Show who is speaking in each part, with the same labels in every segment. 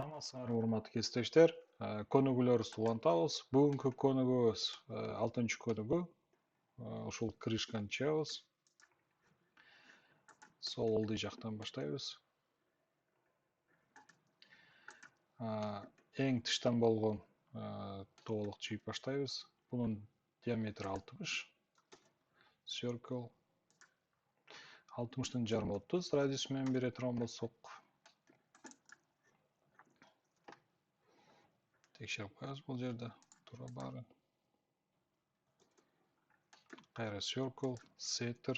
Speaker 1: Саламатсыздар, урматтуу кесиптештер. Көнүгүүлөрүбүздү улантабыз. Бүгүнкү көнүгүүбүз 6-көнүгүү. Ушул крышканы чыябыз. Сол ылдый жактан баштайбыз. Эң тыштан болгон тоолук чыйып баштайбыз. Бунун диаметри 60. Circle 60-тын жарымы 30 радиус менен бере турган болсок. Текшерип коебуз бул жерде. Туура баары. Кайра circle, center.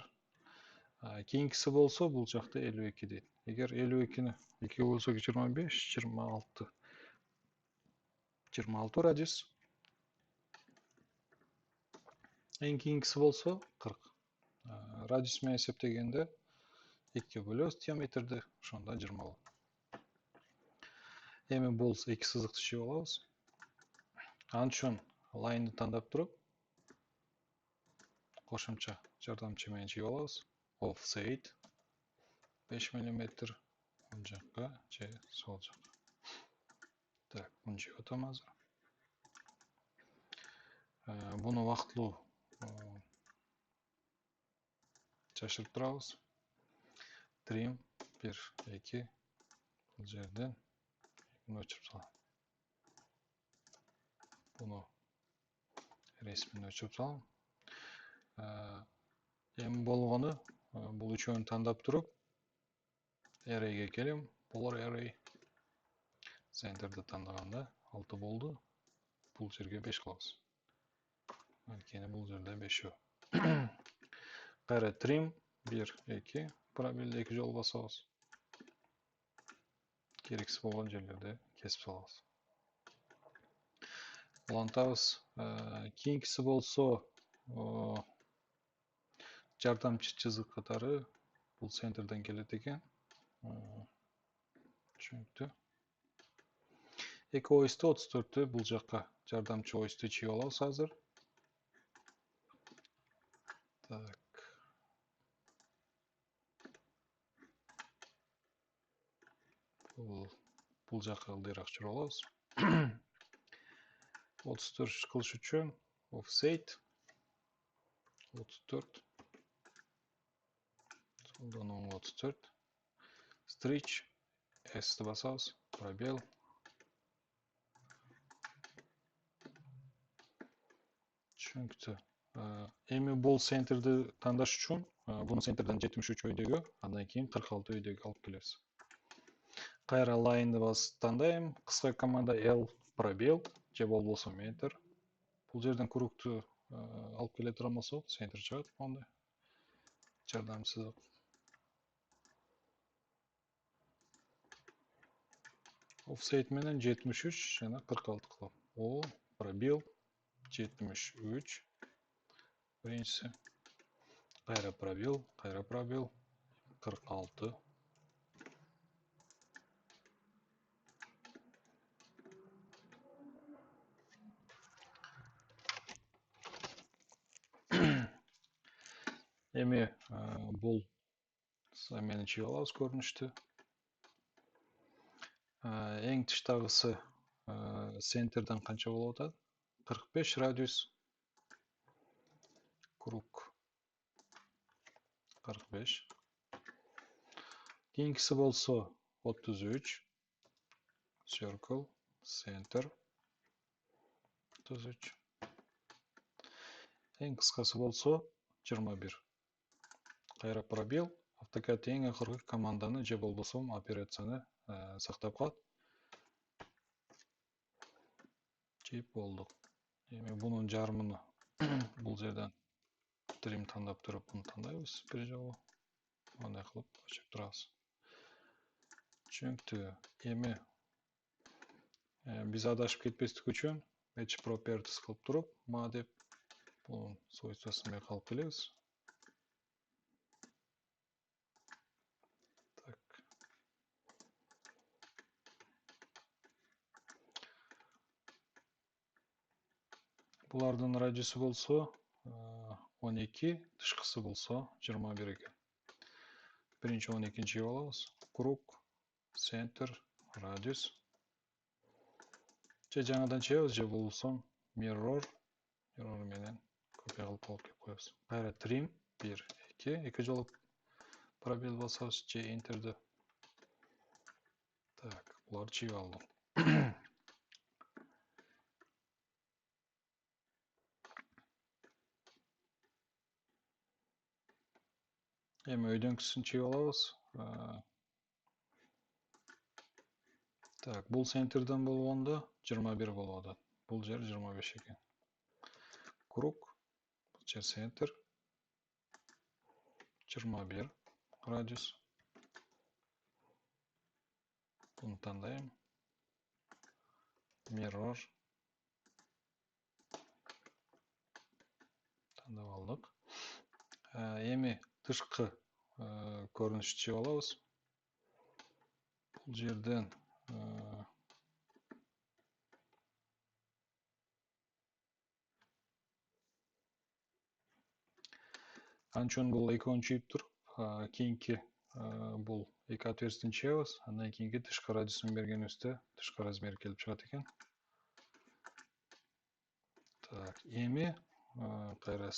Speaker 1: Кийинкиси болсо бул жакта 52 дейт. Эгер 52-ни 2 бөлсөк 25, 26. 26 радиус. Эң кийинкиси болсо 40. Радиус менен эсептегенде 2 бөлөбүз диаметрди, ошондо 20 болот. Эми бул 2 сызыкты чыйып алабыз. Ал үчүн лайнды тандап туруп, кошумча жардамчы менен чыйып алабыз. Offset 5 мм оң жакка же сол жакка. Так, буну чыйып атам азыр. Буну вактылуу чачырып турабыз. Trim 1, 2 бул жерден буну өчүрүп салам. Буну ресмин өчүрүп салам. Эми болгону бул үчөөнү тандап туруп, array'ге келем. Polar array. Center'ды тандаганда 6 болду. Бул жерге 5 кылабыз. Анткени бул жерде 5. Кайра trim 1, 2 пробелди 2 жолу басабыз. Керексиз болгон жерлерде кесип салабыз. Улантабыз. Кийинкиси болсо жардамчы чызык катары бул центрден келет экен. Түшүнүктүү. Эки ойусту 34-тү бул жакка жардамчы ойусту чыйып алабыз азыр. Так. Бул жакка ылдыйраак жүрүп алабыз. 34 кылыш үчүн offset 34. Солдон 34. Stretch S-ті басабыз. Пробел. Түшүнүктүү. Эми бул центрди тандаш үчүн буну центрден 73 өйдөгө, андан кийин 46 өйдөгө алып келебиз. Кайра лайнды тандайм. Кыска команда L пробел же болбосо метр. Бул жерден кругту алып келе турган болсок, центр чыгат мондай. Жардамчы. Offset менен 73 жана 46 кылам. О, пробел 73. Биринчиси. Кайра пробел 46. Эми бул менен чыйып алабыз көрүнүштү. Эң тыштагысы центрден канча болуп атат? 45 радиус. Круг 45. Кийинкиси болсо 33. Circle, center 33. Эң кыскасы болсо 21. Кайра пробел. AutoCAD эң акыркы команданы же болбосо операцияны сактап калат. Чейип болдук. Эми бунун жарымын бул жерден trim тандап туруп буну тандайбыз бир жолу. Мындай кылып өчүп турабыз. Түшүнүктүү. Эми биз адашып кетпестик үчүн match properties кылып туруп, ма деп бунун свойствосын бияка алып келебиз. Так. Булардын радиусу болсо 12, тышкысы болсо 21 экен. Биринчи 12-нчи чыйып алабыз. Круг, центр, радиус Же жаңадан чыгабыз, же болбосо mirror менен копия кылып алып келип коебуз. Кайра trim 1, 2, 2 жолу пробел басабыз, же enter'ди. Так, буларды чыгып алдым. Эми өйдөңкүсүн чыгып алабыз. Так, бул центрден болгондо 21 болуп атат. Бул жер 25 экен. Круг, бул жер центр 21 радиус. Буну тандайм. Mirror. Тандап алдык. Эми тышкы көрүнүштү чыгып алабыз. Бул жерден анчон бул экөөнү чүйүп туруп, кийинки бул эки отверстияны чыгабыз, андан кийинки тышкы радиусун бергенибизде тышкы размери келип чыгат экен. Так, эми кайра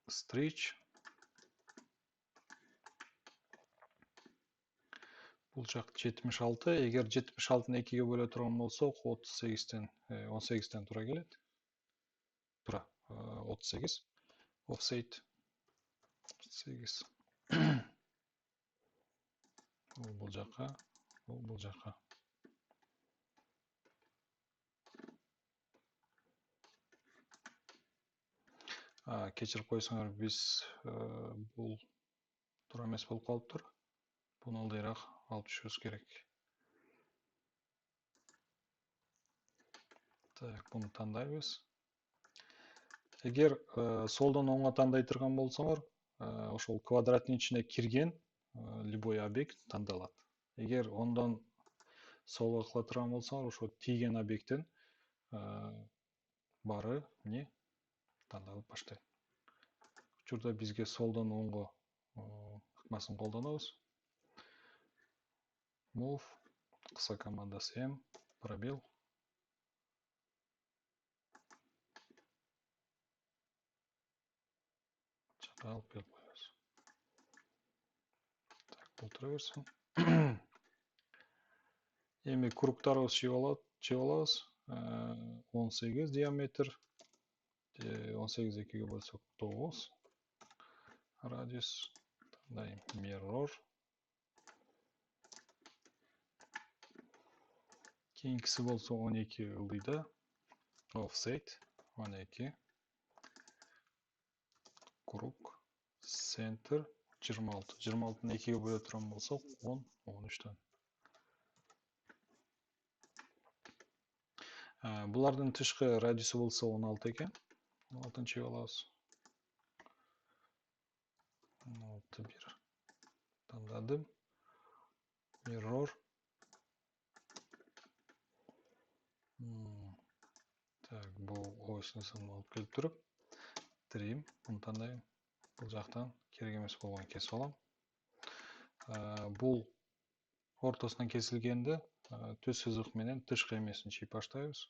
Speaker 1: stretch. Бул жак 76. Эгер 76-ны 2-ге бөлө турган болсок, 38-тен 18-тен тура келет. Тура 38. Offset 8. Бул жака, бул жака. Кечирип койсоңор, биз бул туура эмес болуп калыптыр. Буну ылдыйраак алып түшүбүз керек. Так, буну тандайбыз. Эгер солдон оңго тандай турган болсоңор, ошол квадраттын ичине кирген любой объект тандалат. Эгер ондон солго кыла турган болсоңор, ошо тийген объекттин баары эмне тандалып баштайт. Учурда бизге солдон оңго ыкмасын колдонобуз. Move, кыса командасы M, пробел. Жака алып келип коебуз. Так, бул тура берсин. Эми кругтарыбыз чыгып алабыз. 18 диаметр, 18 2-ге бөлсөк 9. Радиус, тандайм mirror. Кийинкиси болсо 12 ылдыйда. Offset 12. Круг, center 26. 26-ны 2-ге бөлө турган болсок 10, 13төн. Булардын тышкы радиусу болсо 16 экен. 16-ны чыгып алабыз. 16 1. Тандадым. Mirror. Так, бул осунусын алып келип туруп, trim, буну тандайм. Бул жактан керек эмес болгон кесип алам. Бул ортосунан кесилгенде түз сызык менен тышкы эмесин чийип баштайбыз.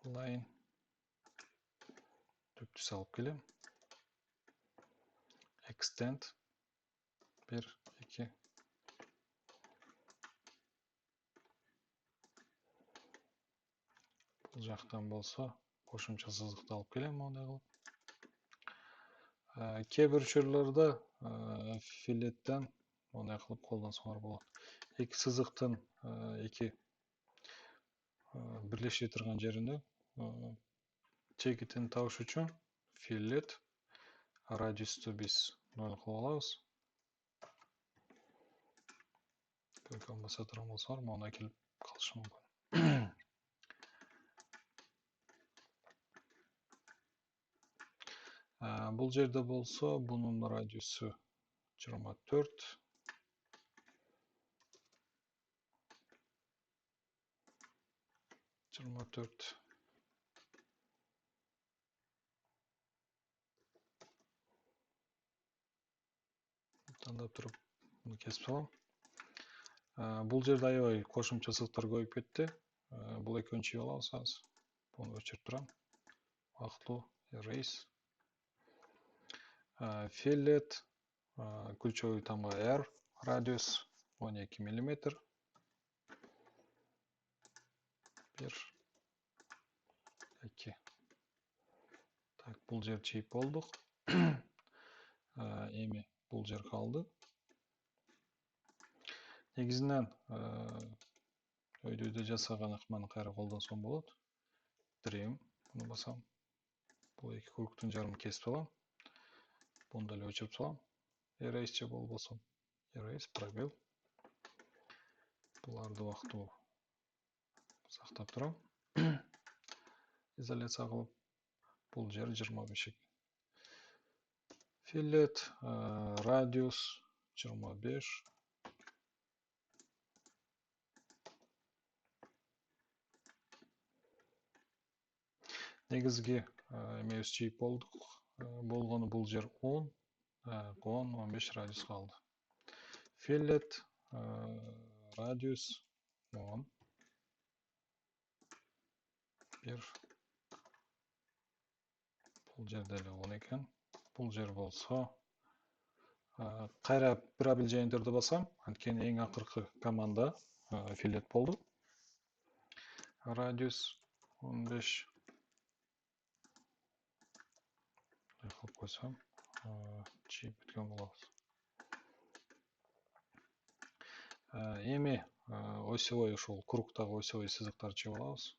Speaker 1: Line. Түз алып келем. Extend 1, 2. Бул жактан болсо кошумча сызыкты алып келем моундай кылып. Кээ бир учурларда филеттен моундай кылып колдонсоңор болот. Эки сызыктын эки бирлеши турган жеринде чекитин табыш үчүн филет радиусту биз 0 кылып алабыз. Көркөм баса турган болсоңор, моундай келип калышы мүмкүн. Бул жерде болсо, бунун радиусу 24. Тандап туруп, буну кесип салам. Бул жерде аябай кошумча сызыктар көбөйүп кетти. Бұл екеуін чиіп аламыз азыр. Бұны өчіріп тұрам. Вақытлы erase. Fillet, ключевой тамға R, радиус 12 мм. 1, 2. Так, бұл жер чиіп болдық. Эми бұл жер қалды. Негізінен өйдеуді жасаған ықманы қайра қолдансам болады. Тірейім, бұны басам. Бұл екі көріктің жарымын кесіп салам. Бұны дәл өчіріп салам. Erase че бол басам. Erase, пробел. Бұларды вақты сақтап тұрам. Изоляция қылып, бұл жер 25. Fillet, радиус 25. Негізге емеуіз чиіп болдық. Болғаны бұл жер 10, 10-15 радиус қалды. Fillet, радиус 10. 1. Бұл жерде 10 екен. Бұл жер болса, қайра бір жайындырды басам, анкен ең ақырқы команда fillet болды. Радиус 15. Қылып қойсам, чиіп біткен болады. Эми осевой ушул кругтагы осевой сызыктарды чыгып алабыз.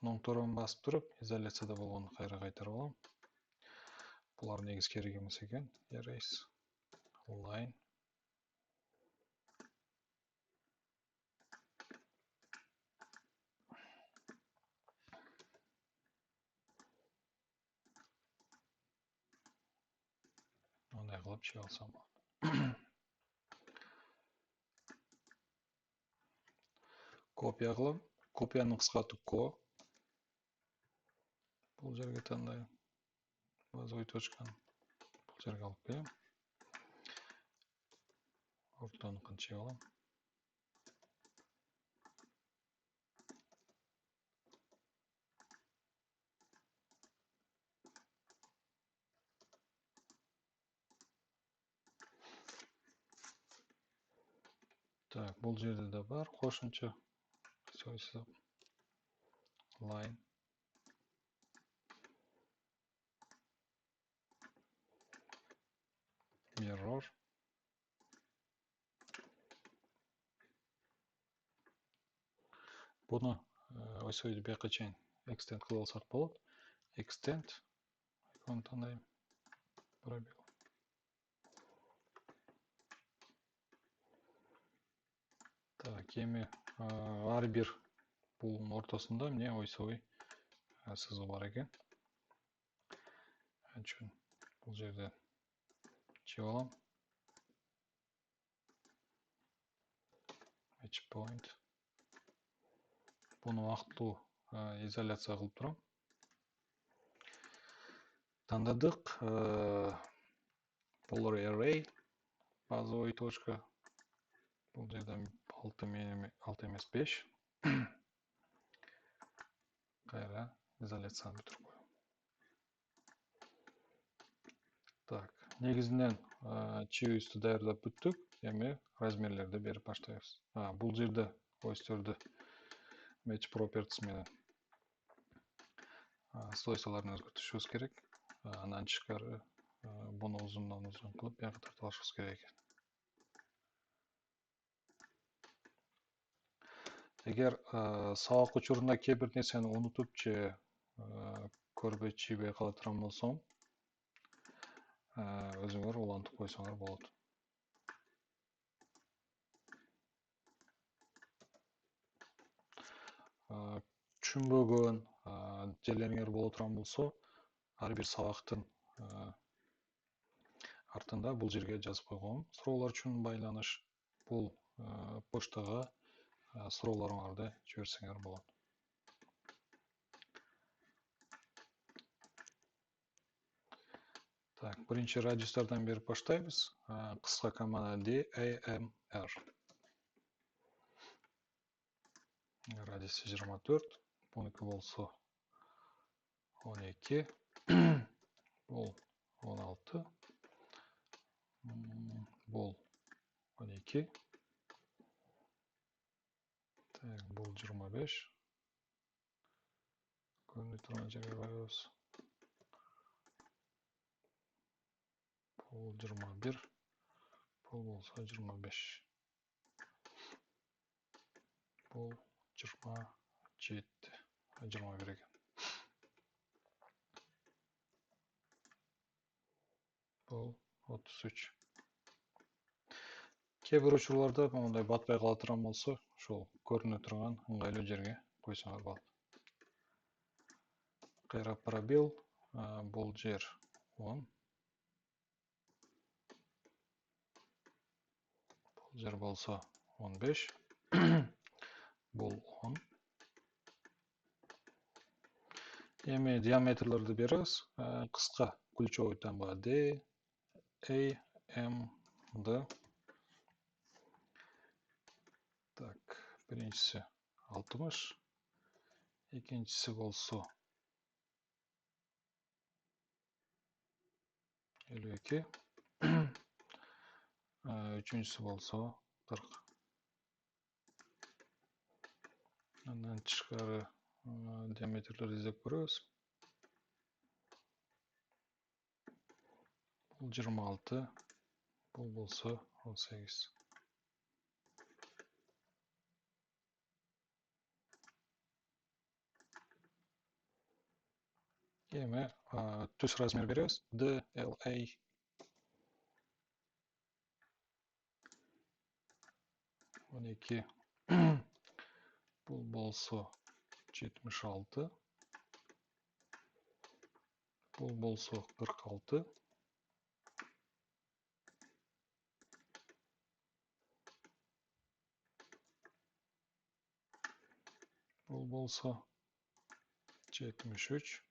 Speaker 1: Оң торон басып туруп, изоляцияда болгону кайра кайтарып алам. Булар негиз керек эмес экен. Erase, line. Мындай кылып чыга алсам болот. Копия кылам. Копиянын кыскартуу Ко. Бул жерге тандайм. Базовый точканы бул жерге алып келем. Ортонукун чыгып алам. Так, бул жерде да бар кошумча сызык. Line. Mirror. Буну осойду бияка чейин extend кылып алсак болот. Extend. Иконун тандайм. Пробел. Так, эми ар бир булдун ортосунда эмне ойсой сызык бар экен. Үчүн бул жерде чыгып алам. Match point. Буну вакыттуу изоляция кылып турам. Тандадык. Polar array. Базовый точка. Бул жерден 6 эмес 5. Кайра изоляцияны бүтүрүп коем. Так, негизинен чыгүүбүздү даярдап бүттүк. Эми размерлерди берип баштайбыз. Бул жерде ойсторду match properties менен свойстволорун өзгөртүшүбүз керек. Андан тышкары буну узундан узун кылып бияка тартып алышыбыз керек экен. Эгер сабак учурунда кээ бир нерсени унутуп же көрбөй чийбей кала турган болсоң, өзүңөр улантып койсоңор болот. Түшүнбөгөн жерлериңер боло турган болсо, ар бир сабактын артында бул жерге жазып койгом. Суроолор үчүн байланыш бул поштага суроолоруңарды жиберсеңер болот. Так, биринчи радиустардан берип баштайбыз. Кыска команда DAMR. Радиусы 24. Buniki болса 12. Бұл 16. Бұл 12. Так, бұл 25. Көріне тұрған жерге қоямыз. Бұл 21. Бұл болса 25. Бұл 27. 21 екен. Бұл 33. Кейбір учурларда мындай батпай кала турган болсо, ошол көрүнө турган ыңгайлуу жерге койсоңор болот. Кайра пробел, бул жер 10. Бул жер болсо 15. Бул 10. Эми диаметрлерди беребиз. Кыска ключевой тамга D, A, M, D. Так, биринчиси 60. Экинчиси болсо 52. Үчүнчүсү болсо 40. Андан тышкары диаметрлерди издеп көрөбүз. Бул 26. Бул болсо 18. Эми түз размер беребиз. D, L, A. Он эки. Бул болсо 76. Бул болсо 46. Бул болсо 73.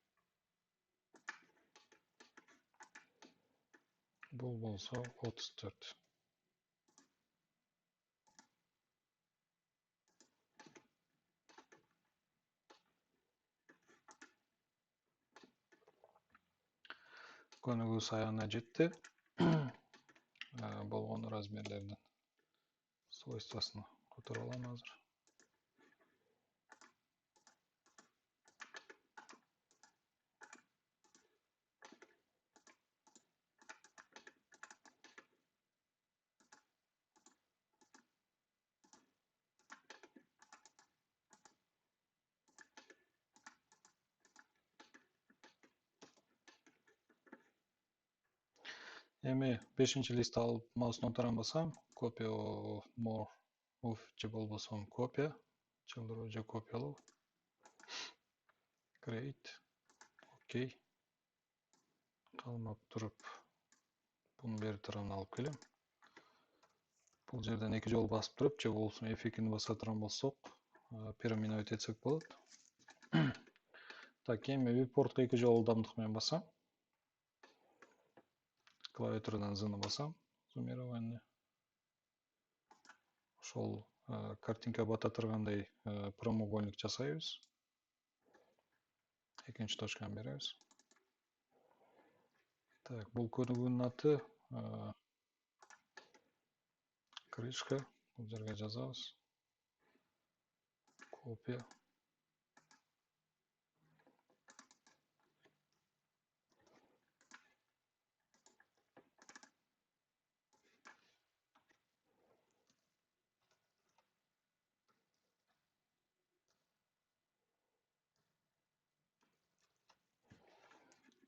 Speaker 1: Бул болсо 34. Көнүгүүбүз аягына жетти. Болгон размерлердин свойствосун которуп алам азыр. Эми 5-чи лист алып маустун таран басам, copy of more of же болбосо копия, чылдыруу же копиялоо. Create. Окей. Калмап туруп, буну бери тарабына алып келем. Бул жерден 2 жолу басып туруп, же болбосо F2-ни баса турган болсок, переименовать этсек болот. Так, эми випортко 2 жолу ылдамдык менен басам. Клавиатурадан Z-ны басам, зумирование. Ошол картинка бата тургандай прямоугольник жасайбыз. Экинчи точканы беребиз. Так, бул көнүгүүнүн аты крышка. Бул жерге жазабыз. Копия.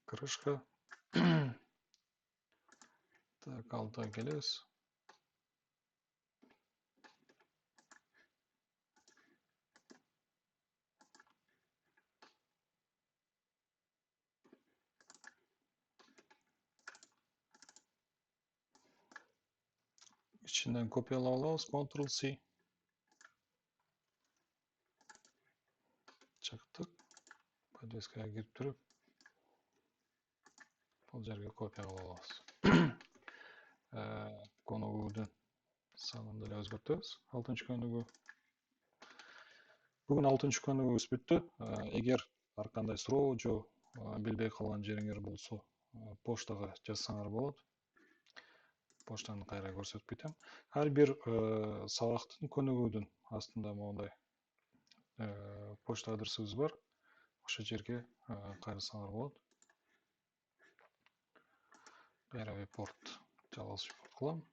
Speaker 1: Крышка. Так, алдыга келебиз. İçinden kopyalап алабыз, Ctrl+C. Чыктык. Подвескага кирип туруп, бул жерге копиялап алабыз. Көнүгүүнүн санын деле өзгөртөбүз. 6-көнүгүү. Бүгүн 6 күнүбүз бүттү. Эгер ар кандай суроо же билбей калган жериңер болсо, почтага жазсаңар болот. Почтаны кайра көрсөтүп кетем. Ар бир сабактын көнүгүүдүн астында моундай почта адресибиз бар. Ошол жерге кайрысаңар болот. Кайра веб-порт жалгыз кылам.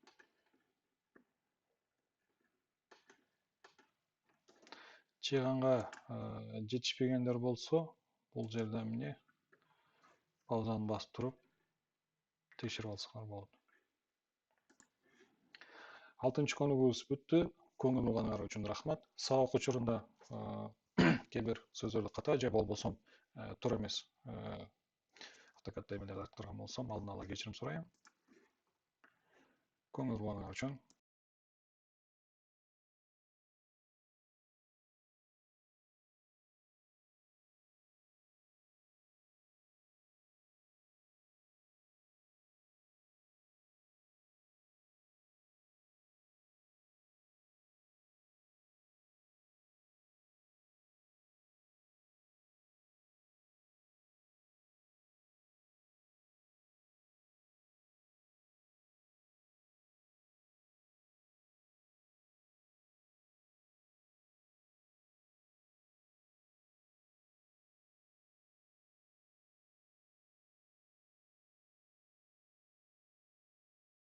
Speaker 1: Чыйганга жетишпегендер болсо, бул жерден эмне паузаны басып туруп текшерип алсаңар болот. 6 күнүбүз бүттү. Көңүл бурганыңар үчүн рахмат. Сабак учурунда кээ бир сөздөрдү ката же болбосо туура эмес автокадда эмелерди аткарган болсом алдын ала кечирим сурайм. Көңүл бурганыңар үчүн